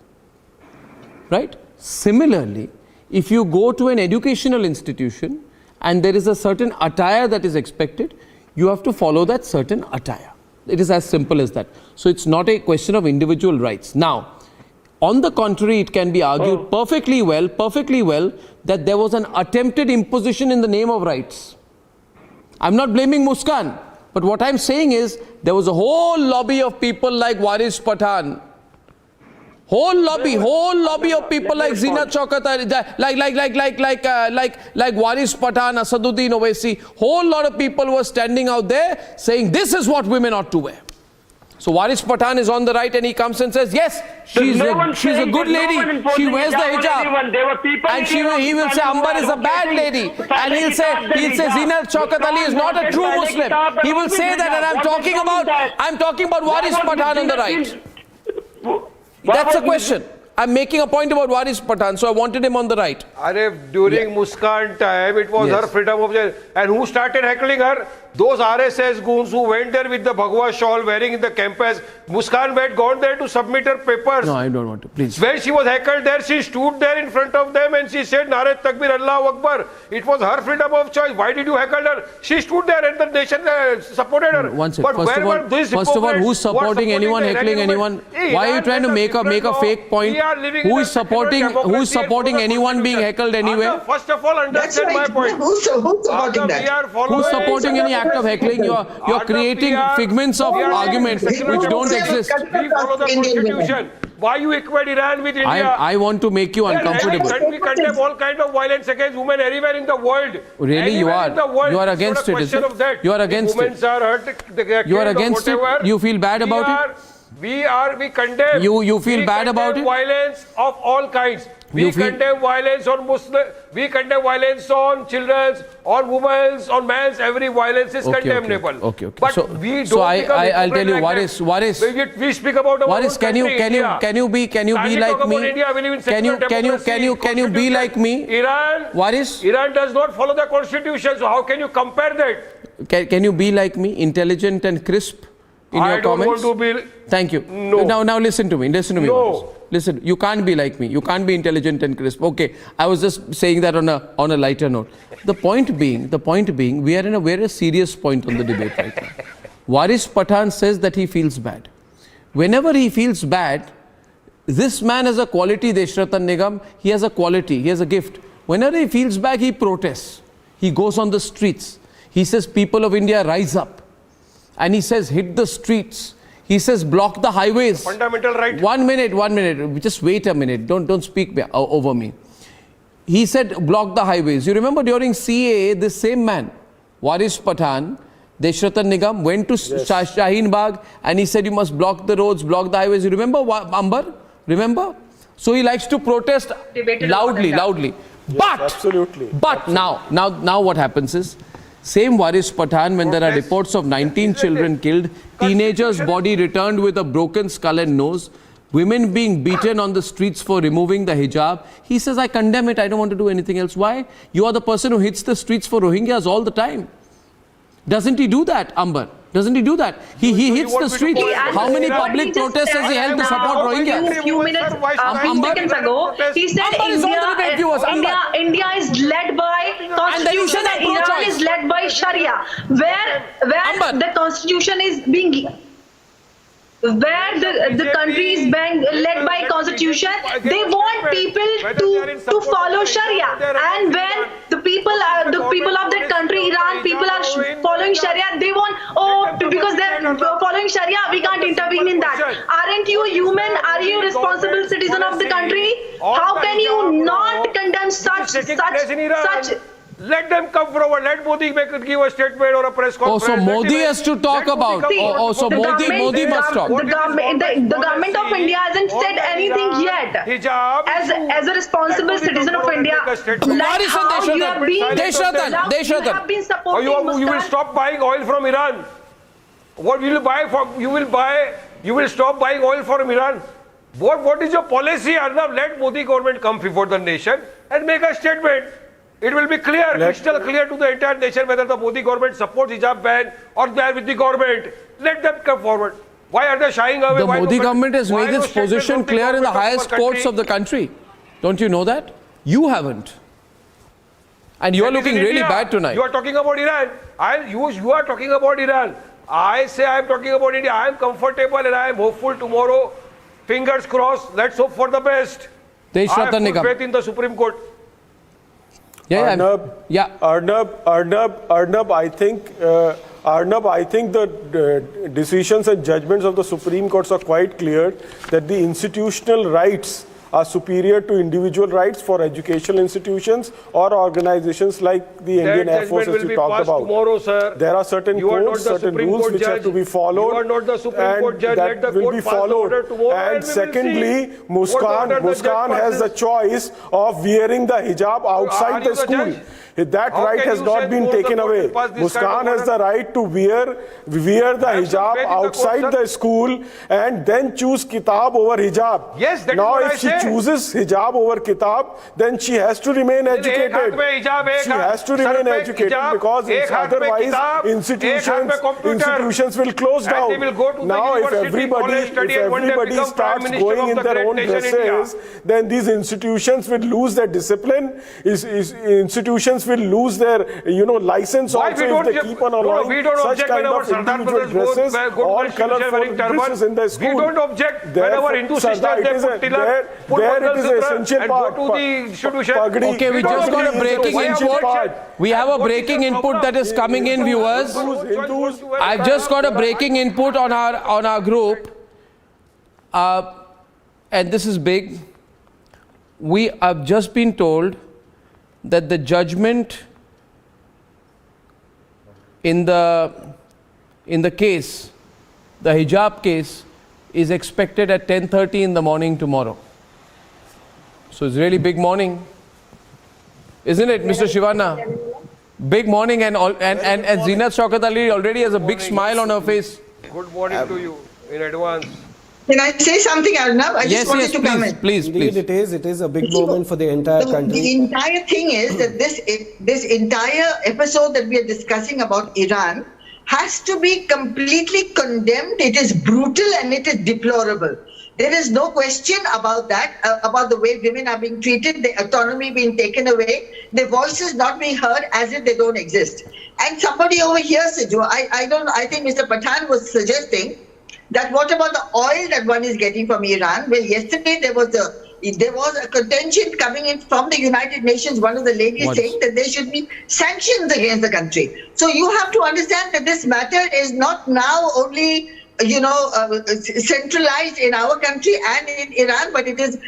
Right? Similarly, if you go to an educational institution and there is a certain attire that is expected, you have to follow that certain attire. It is as simple as that. So it's not a question of individual rights. Now, on the contrary, it can be argued perfectly well that there was an attempted imposition in the name of rights. I'm not blaming Muskan, but what I'm saying is there was a whole lobby of people like Waris Pathan, whole lobby of people like Zeenat Shaukat Ali, like Waris Pathan, Asaduddin Owaisi, whole lot of people were standing out there saying this is what women ought to wear. So Waris Pathan is on the right and he comes and says, yes, she's a good lady, she wears the hijab. And he will say Amber is a bad lady. And he'll say Zeenat Shaukat Ali is not a true Muslim. He will say that, and I'm talking about Waris Pathan on the right. That's the question. I'm making a point about Waris Pathan, so I wanted him on the right. During Muskan time, it was her freedom of choice. And who started heckling her? Those RSS goons who went there with the Bhagwa shawl wearing in the campus. Muskan had gone there to submit her papers. No, I don't want to, please. When she was heckled there, she stood there in front of them and she said, Nare Takbir Allahu Akbar. It was her freedom of choice. Why did you heckle her? She stood there and the nation supported her. One second. First of all, who's supporting anyone, heckling anyone? Why are you trying to make a fake point? Who is supporting anyone being heckled anywhere? First of all, understand my point. Who's supporting that? Who's supporting any act of heckling? You're creating figments of arguments which don't exist. We follow the constitution. Why you equate Iran with India? I want to make you uncomfortable. And we condemn all kinds of violence against women everywhere in the world. Really, you are. You are against it, is it? You are against it. Women are hurt. You are against it. You feel bad about it. We condemn. You feel bad about it? Violence of all kinds. We condemn violence on Muslims. We condemn violence on children, on women, on men. Every violence is condemnable. Okay. But we don't. So I'll tell you, Waris. We speak about our Waris, can you be like me? Can you be like me? Waris, Iran does not follow the constitution. So how can you compare that? Can you be like me, intelligent and crisp in your comments? I don't want to be. Thank you. No. Now listen to me. No. Listen, you can't be like me. You can't be intelligent and crisp. Okay, I was just saying that on a lighter note. The point being, we are in a very serious point on the debate right now. Waris Pathan says that he feels bad. Whenever he feels bad, this man has a quality, Deshratan Nigam. He has a quality, he has a gift. Whenever he feels bad, he protests. He goes on the streets. He says, people of India, rise up. And he says, hit the streets. He says, block the highways. Fundamental right. 1 minute. Just wait a minute. Don't speak over me. He said, block the highways. You remember during CAA, this same man, Waris Pathan, Deshratan Nigam, went to Shaheen Bagh and he said, you must block the roads, block the highways. You remember, Amber? Remember? So he likes to protest loudly. But absolutely. But now what happens is, same Waris Pathan, when there are reports of 19 children killed, teenagers' body returned with a broken skull and nose, women being beaten on the streets for removing the hijab, he says, I condemn it, I don't want to do anything else. Why? You are the person who hits the streets for Rohingyas all the time. Doesn't he do that, Amber? Doesn't he do that? He hits the streets. How many public protests has he held to support Rohingyas? A few seconds ago, he said India is led by Constitution and Iran is led by Sharia, where the Constitution is being... where the country is being led by Constitution, they want people to follow Sharia, and when the people of that country, Iran, people are following Sharia, they want, because they're following Sharia, we can't intervene in that. Aren't you human? Are you a responsible citizen of the country? How can you not condemn such? Let them come forward. Let Modi give a statement or a press conference. So Modi has to talk about. So Modi must talk. The government of India hasn't said anything yet. As a responsible citizen of India, like how you have been supporting you will stop buying oil from Iran. What will you buy from? You will stop buying oil from Iran. What is your policy, Arnab? Let Modi government come before the nation and make a statement. It will be clear, crystal clear to the entire nation whether the Modi government supports hijab ban or they are with the government. Let them come forward. Why are they shying away? The Modi government has made its position clear in the highest courts of the country. Don't you know that? You haven't. And you are looking really bad tonight. You are talking about Iran. You are talking about Iran. I say I am talking about India. I am comfortable and I am hopeful tomorrow. Fingers crossed. Let's hope for the best. I have full faith in the Supreme Court. Arnab, I think the decisions and judgments of the Supreme Courts are quite clear that the institutional rights are superior to individual rights for educational institutions or organizations like the Indian Air Force, as you talked about. Tomorrow, sir. There are certain codes, certain rules which have to be followed. You are not the Supreme Court judge. That will be followed. And secondly, Muskan has the choice of wearing the hijab outside the school. That right has not been taken away. Muskan has the right to wear the hijab outside the school and then choose kitab over hijab. Yes, that now, is what if she chooses hijab over kitab, then she has to remain educated. She has to remain educated because otherwise institutions will close down. Now, if everybody starts going in their own dresses, then these institutions will lose their discipline. Institutions will lose their license also if they keep on allowing such kind of individual dresses, all colorful dresses in the school. We don't object whenever Hindu sisters put tilak, put essential part. Okay, we just got a breaking input. We have a breaking input that is coming in, viewers. I've just got a breaking input on our group, and this is big. We have just been told that the judgment in the case, the hijab case, is expected at 10:30 in the morning tomorrow. So it's really big morning, isn't it, Mr. Shivana? Big morning, and Zeenat Shaukat Ali already has a big smile on her face. Good morning to you in advance. Can I say something, Arnab? I just wanted to comment. Please. Indeed, it is a big moment for the entire country. The entire thing is that this entire episode that we are discussing about Iran has to be completely condemned. It is brutal and it is deplorable. There is no question about that, about the way women are being treated, the autonomy being taken away, their voices not being heard as if they don't exist. And somebody over here, Siju, I think Mr. Pathan was suggesting that what about the oil that one is getting from Iran? Well, yesterday there was a contention coming in from the United Nations, one of the ladies saying that there should be sanctions against the country. So you have to understand that this matter is not now only centralized in our country and in Iran, but it is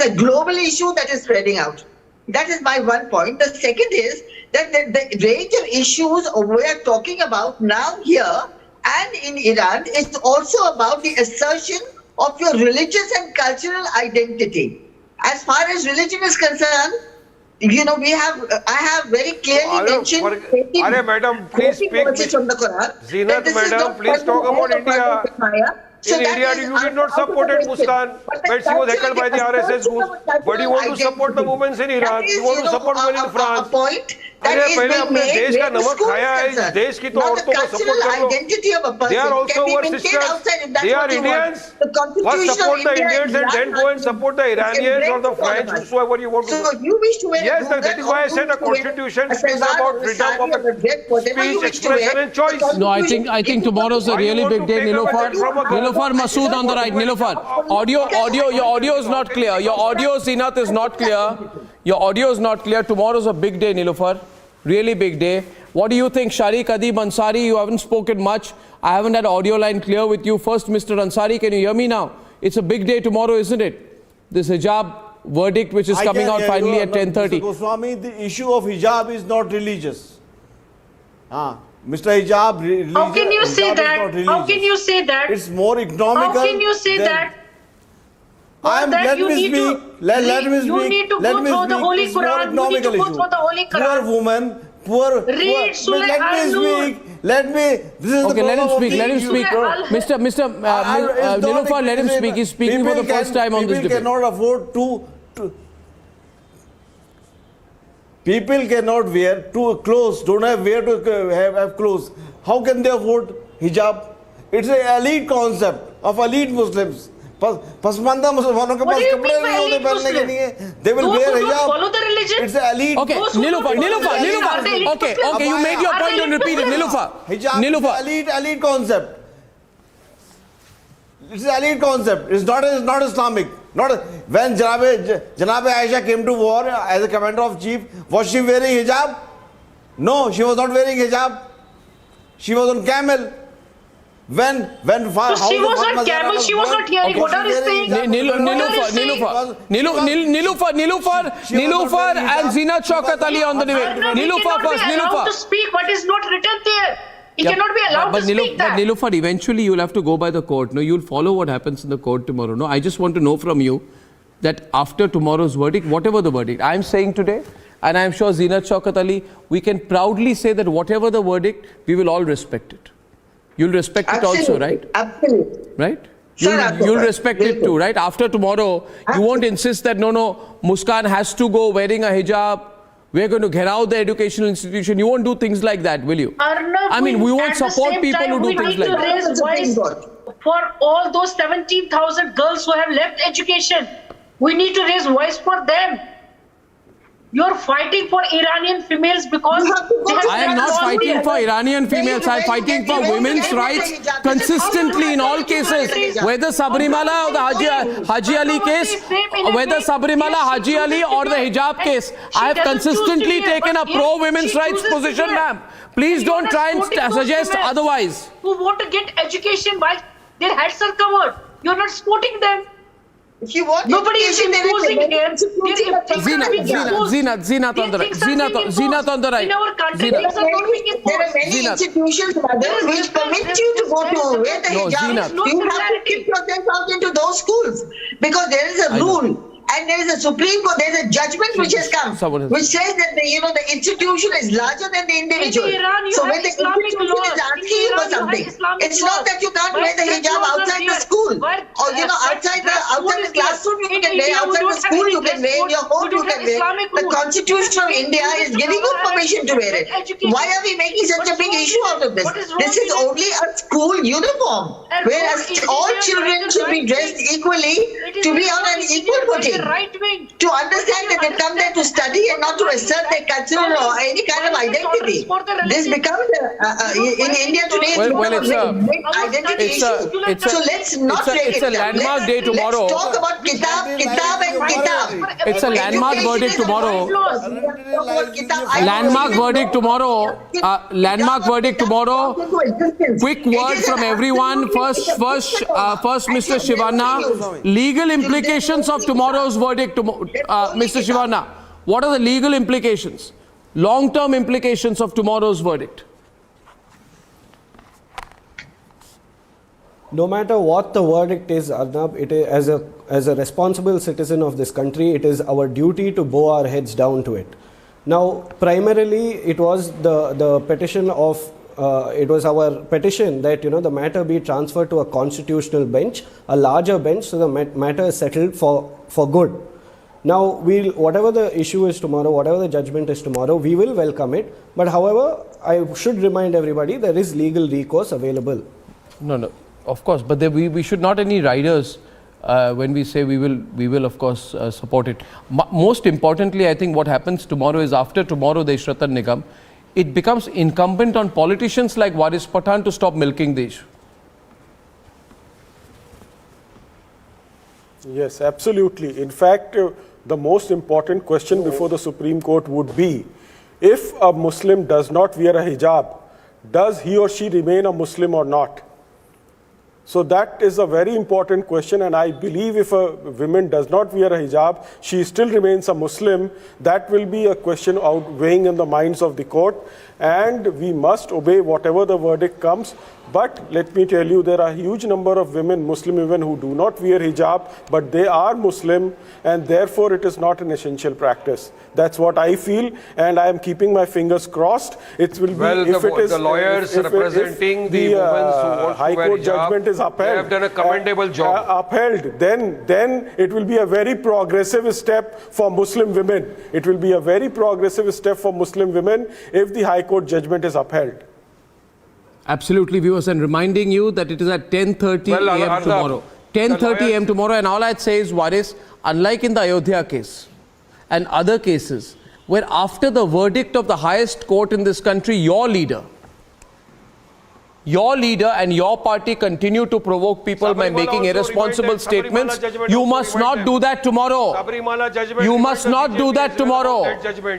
a global issue that is spreading out. That is my one point. The second is that the range of issues we are talking about now here and in Iran is also about the assertion of your religious and cultural identity. As far as religion is concerned, you know, I have very clearly mentioned. Madam, please speak. From the Quran. Zinat, madam, please talk about India. So in India, you did not support Muskan when she was heckled by the RSS group. But you want to support the women in Iran. You want to support women in France. अरे पहले अपने देश का नमक खाया है, इस देश की तो औरतों को सपोर्ट कर लो. They are also our sisters. They are Indians. First support the Indians and then go and support the Iranians or the French, whosoever you want to. Yes, that is why I said a constitution is about freedom of speech, expression and choice. No, I think tomorrow's a really big day. Niloufar Masood on the right. Niloufar, your audio is not clear. Your audio, Zeenat, is not clear. Your audio is not clear. Tomorrow's a big day, Niloufar. Really big day. What do you think, Shariq Adib Ansari? You haven't spoken much. I haven't had audio line clear with you. First, Mr. Ansari, can you hear me now? It's a big day tomorrow, isn't it? This hijab verdict which is coming out finally at 10:30. Mr. Goswami, the issue of hijab is not religious. Mr. Hijab, religion, how can you say that? How can you say that? It's more economical. How can you say that? Let me speak. You need to go through the Holy Quran. You need to go through the Holy Quran. Poor woman. Read Surah Al-Nur. Let me. This is okay, let him speak. Let him speak. Mr. Niloufar, let him speak. He's speaking for the first time on this debate. People cannot afford to. People cannot wear clothes. Don't have where to have clothes. How can they afford hijab? It's an elite concept of elite Muslims. Pasmanda मुसलमानों के पास कपड़े नहीं होते पहनने के लिए. They will wear hijab. Follow the religion. It's an elite. Okay, Niloufar. Okay, you made your point. Don't repeat it, Niloufar. Hijab is elite concept. It's an elite concept. It's not Islamic. When Janabe Aisha came to war as a commander of chief, was she wearing hijab? No, she was not wearing hijab. She was on camel. When so she was on camel, she was not hearing. What are you saying? Niloufar and Zeenat Shaukat Ali on the debate. Niloufar first. Niloufar to speak what is not written there. He cannot be allowed to speak that. But Niloufar, eventually you'll have to go by the court. No, you'll follow what happens in the court tomorrow. No, I just want to know from you that after tomorrow's verdict, whatever the verdict, I'm saying today, and I'm sure Zeenat Shaukat Ali, we can proudly say that whatever the verdict, we will all respect it. You'll respect it also, right? Absolutely. Right? You'll respect it too, right? After tomorrow, you won't insist that, no, Muskan has to go wearing a hijab. We're going to get out the educational institution. You won't do things like that, will you? Arnab, I mean, we won't support people who do things like that. We need to raise voice for all those 17,000 girls who have left education. We need to raise voice for them. You're fighting for Iranian females because I am not fighting for Iranian females. I'm fighting for women's rights consistently in all cases. Whether Sabrimala or the Haji Ali case, whether Sabrimala, Haji Ali or the hijab case, I have consistently taken a pro-women's rights position, ma'am. Please don't try and suggest otherwise. Who want to get education while their heads are covered. You're not supporting them. Nobody is imposing here. Zinat on the right. In our country, things are not being imposed. There are many institutions, which permit you to go to wear the hijab. You have to keep yourself out into those schools because there is a rule. And there is a Supreme Court, there is a judgment which has come, which says that the institution is larger than the individual. So when the institution is asking you for something, it's not that you can't wear the hijab outside the school, or outside the classroom you can wear, outside the school you can wear, in your home you can wear. The Constitution of India is giving you permission to wear it. Why are we making such a big issue out of this? This is only a school uniform, whereas all children should be dressed equally to be on an equal footing. To understand that they come there to study and not to assert their cultural or any kind of identity. This becomes in India today a big identity issue. So let's not break it down. It's a landmark day tomorrow. Let's talk about kitab and kitab. It's a landmark verdict tomorrow. Landmark verdict tomorrow. Landmark verdict tomorrow. Quick word from everyone. First, Mr. Shivanna. Legal implications of tomorrow's verdict, Mr. Shivanna. What are the legal implications, long-term implications of tomorrow's verdict? No matter what the verdict is, Arnab, it is, as a responsible citizen of this country, it is our duty to bow our heads down to it. Now, primarily, it was the petition of, it was our petition that, the matter be transferred to a constitutional bench, a larger bench, so the matter is settled for good. Now, whatever the issue is tomorrow, whatever the judgment is tomorrow, we will welcome it. But however, I should remind everybody there is legal recourse available. No, of course. But we should not any riders when we say we will of course support it. Most importantly, I think what happens tomorrow is after tomorrow the Ishratan Nigam, it becomes incumbent on politicians like Waris Pathan to stop milking the issue. Yes, absolutely. In fact, the most important question before the Supreme Court would be, if a Muslim does not wear a hijab, does he or she remain a Muslim or not? So that is a very important question, and I believe if a woman does not wear a hijab, she still remains a Muslim. That will be a question outweighing in the minds of the court, and we must obey whatever the verdict comes. But let me tell you, there are a huge number of women, Muslim women, who do not wear hijab, but they are Muslim, and therefore it is not an essential practice. That's what I feel, and I am keeping my fingers crossed. It will be, the lawyers representing the women who want High to wear Court hijab, judgment is upheld. They have done a commendable job. Upheld, then it will be a very progressive step for Muslim women. It will be a very progressive step for Muslim women if the High Court judgment is upheld. Absolutely, viewers, and reminding you that it is at 10:30 a.m. tomorrow. 10:30 a.m. tomorrow, and all I'd say is, Waris, unlike in the Ayodhya case and other cases, where after the verdict of the highest court in this country, your leader and your party continue to provoke people by making irresponsible statements, you must not do that tomorrow. You must not do that tomorrow.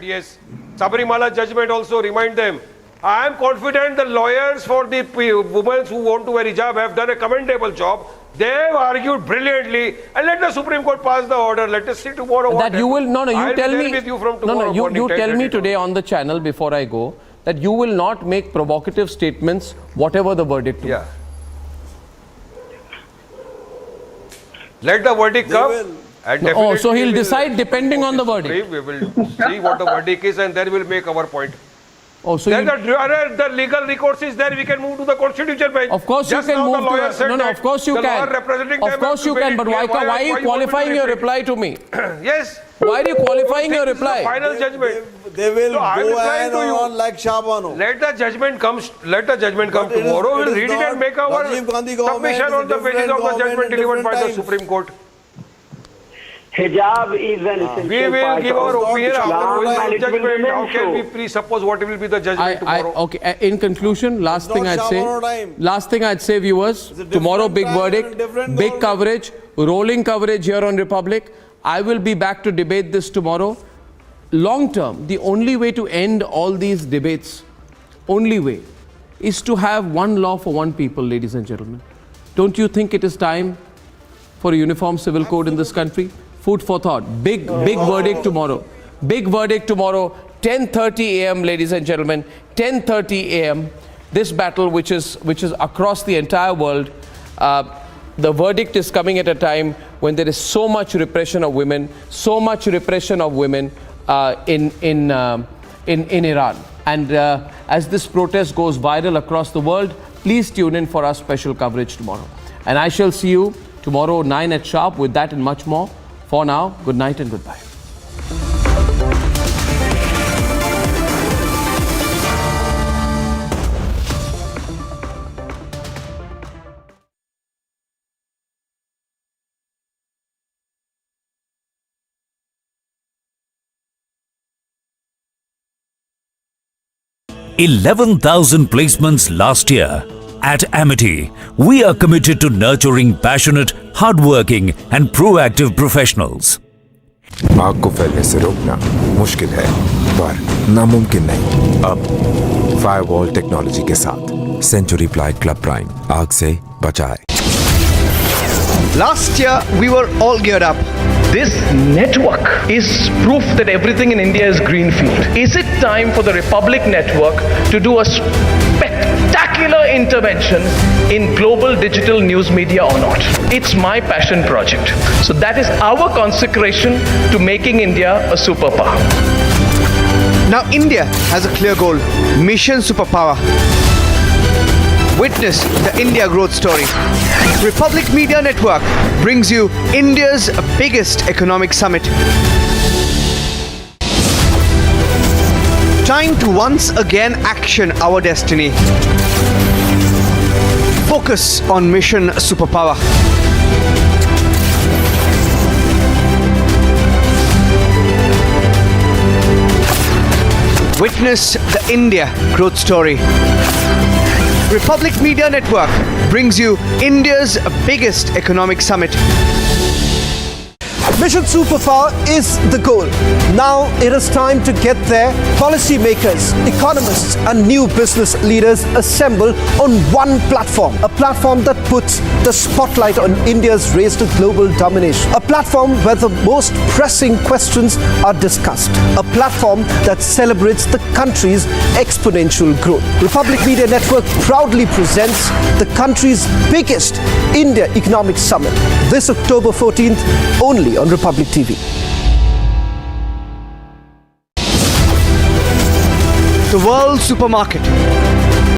Yes. Sabarimala judgment also remind them. I am confident the lawyers for the women who want to wear hijab have done a commendable job. They have argued brilliantly, and let the Supreme Court pass the order. Let us see tomorrow what that you will you tell me. You tell me today on the channel before I go that you will not make provocative statements whatever the verdict. Yeah. Let the verdict come. And so he'll decide depending on the verdict. We will see what the verdict is, and then we'll make our point. Oh, so then the legal recourse is there. We can move to the constitutional bench. Of course Just you can now move the lawyer to said no, of course you can. Of course you can, but why are you qualifying your reply to me? Yes. Why are you qualifying your reply? Final judgment. They will go on like Shabano. Let the judgment come. Let the judgment come tomorrow. We'll read it and make our submission on the basis of the judgment delivered by the Supreme Court. Hijab is an essential We will give our opinion after judgment. How can we show. presuppose what will be the judgment tomorrow? Okay. In conclusion, last thing I'd say, viewers, tomorrow big verdict, big coverage, rolling coverage here on Republic. I will be back to debate this tomorrow. Long term, the only way to end all these debates, only way, is to have one law for one people, ladies and gentlemen. Don't you think it is time for a uniform civil code in this country? Food for thought. Big verdict tomorrow. Big verdict tomorrow. 10:30 a.m. ladies and gentlemen. 10:30 a.m. This battle, which is across the entire world, the verdict is coming at a time when there is so much repression of women, in Iran. And as this protest goes viral across the world, please tune in for our special coverage tomorrow. And I shall see you tomorrow 9 at sharp with that and much more. For now, good night and goodbye. $11,000 placements last year. At Amity, we are committed to nurturing passionate, hardworking and proactive professionals. आग को फैलने से रोकना मुश्किल है, पर नामुमकिन नहीं। अब फायरवॉल टेक्नोलॉजी के साथ सेंचुरी प्लाइड क्लब प्राइम आग से बचाए। Last year, we were all geared up. This network is proof that everything in India is greenfield. Is it time for the Republic Network to do a spectacular regular intervention in global digital news media or not. It's my passion project. So that is our consecration to making India a superpower. Now India has a clear goal, Mission Superpower. Witness the India growth story. Republic Media Network brings you India's biggest economic summit. Time to once again action our destiny. Focus on Mission Superpower. Witness the India growth story. Republic Media Network brings you India's biggest economic summit. Mission Superpower is the goal. Now it is time to get there. Policymakers, economists and new business leaders assemble on one platform. A platform that puts the spotlight on India's race to global domination. A platform where the most pressing questions are discussed. A platform that celebrates the country's exponential growth. Republic Media Network proudly presents the country's biggest India Economic Summit this October 14th only on Republic TV. The World Supermarket.